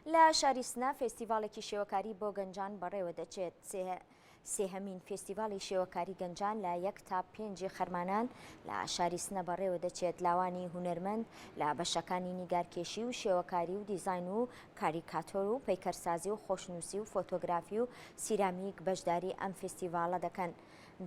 لا شاریسنا فستیڤالێکی شێوەکاری بۆ گەنجان بەڕێوە دەچێت. سێهەمین فستیڤالی شێوەکاری گەنجان لە 1 تا 5 خەرمانان لە شاریسنە بەڕێوە دەچێت. لاوانی هونەرمەند لە بەشەکانی نیگارکێشی و شێوەکاری و دیزاین و کاریکاتۆر و پەیکەرسازی و خۆشنووسی و فۆتۆگرافی و سیرامیک بەشداری ئەم فستیڤالە دەکەن.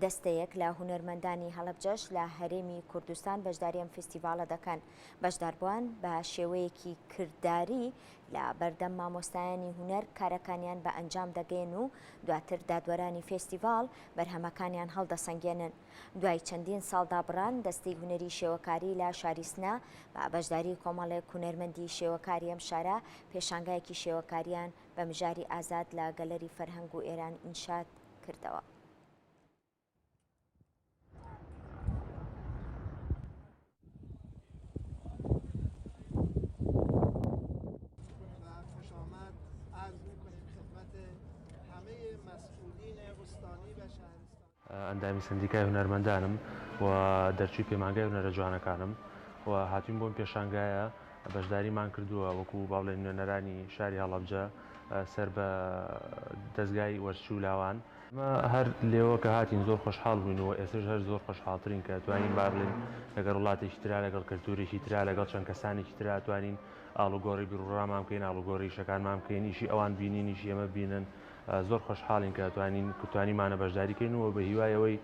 دەستەیەک لە هونەرمەندانی هەڵەبجەش لە هەرێمی کوردستان بەشداری ئەم فستیڤالە دەکەن. بەشداربووان بە شێوەیەکی کردداری لە بەردەم مامۆستایانی هونەر کارەکانیان بە ئەنجام دەگەن و دواتر دادوەرانی فستیڤال بەرهەمەکانیان هەڵدەسەنگێنن. دوای چەندین ساڵدا بڕان دەستەی هونەری شێوەکاری لە شاریسنا بە بەشداری کۆمەڵێک هونەرمەندی شێوەکاری ئەم شارە پێشانگایەکی شێوەکاریان بە مژاری ئازاد لە گەلەری فەرهەنگ و ئێران ئینشات کردەوە. ئەندامی سندیکای هونەرمەندانم و دەرچووی پەیمانگای هونەرە جوانەکانم و هاتووین بۆم پێشانگایە بەشداریمان کردووە وەکو باڵێن نوێنەرانی شاری هەڵەبجە سەر بە دەستگای وەرچوو لاوان. هەر لێوە کە هاتین زۆر خۆشحاڵ بووین و ئێستش هەر زۆر خۆشحاڵترین کە توانین با بڵێن لەگەڵ وڵاتێکی ترا لەگەڵ کەلتوورێکی ترا لەگەڵ چەند کەسانێکی ترا توانین ئاڵوگۆڕی بیرڕامان بکەین ئاڵوگۆڕی شەکانمان بکەین ئیشی ئەوان بینین ئیشی ئێمە بینن. زۆر خۆشحاڵین کە توانیمانە بەشداریکەینەوە بە هیوایەوەی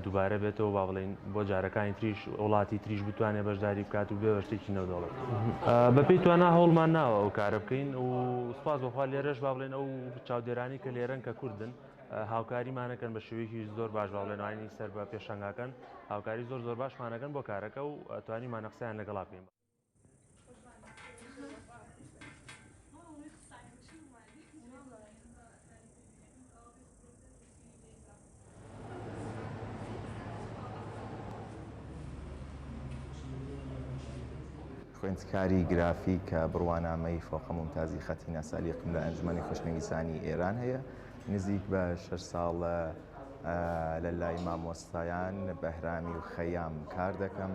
دووبارە بێتەوە با بڵێن بۆ جارەکانی تریش وڵاتی تریش بتوانێت بەشداری بکات و بێ بەشتێکی نەودەوڵەت. بەپێی توانە هەوڵمان ناوە ئەو کارە بکەین و سوپاس بەخوا لێرەش با بڵێن ئەو چاودێرانی کە لێرەن کە کوردن هاوکاریمانەکەن بە شێوەیەکی زۆر باش با بڵێن ئاینی سەر بە پێشەنگاکەن هاوکاری زۆر باشمانەکەن بۆ کارەکە و توانیمانە قسەیان لەگەڵا بکەین. خوێندکاری گرافیک کە بڕوانامەی فۆقە ممتازی خەتی ناسالیقم لە ئەنجومەنی خۆشنویسانی ئێران هەیە. نزیک بە 6 ساڵە لە لای مامۆستایان بەهرامی و خەیام کار دەکەم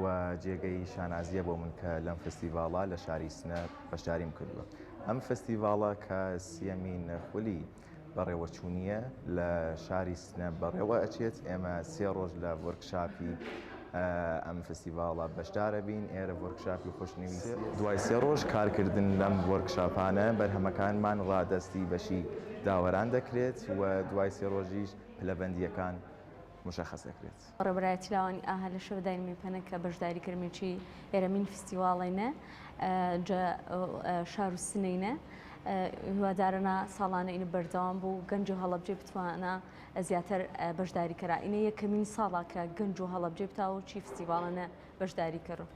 و جێگەی شانازیە بۆ من کە لەم فستیڤاڵە لە شاریسنە بەشداریم کردووە. ئەم فستیڤاڵە کە سیەمین خولی بەڕێوەچوونیە لە شاریسنە بەڕێوە ئەچێت. ئێمە 3 ڕۆژ لە وەرکشاپی ئەم فستیڤاڵە بەشدارە بین ئێرە وەرکشاپی خۆشنویسی. دوای 3 ڕۆژ کارکردن لەم وەرکشاپانە بەرهەمەکانمان ڕادەستی بەشی داوەران دەکرێت و دوای 3 ڕۆژیش پلەبەندیەکان مشخص دەکرێت. ڕێبەرایەتی لاوانی ئاها لە شەوە داینمی پەنە کە بەشداری کردمێکی ئێرەمین فستیڤاڵینە شار و سنەینە هیوادارانە ساڵانە ئینە بەردەوام بوو گەنج و هەڵەبجێ بتوانە زیاتر بەشداری کەرا. ئینە یەکەمین ساڵا کە گەنج و هەڵەبجێ بتاوە چی فستیڤاڵانە بەشداری کردو.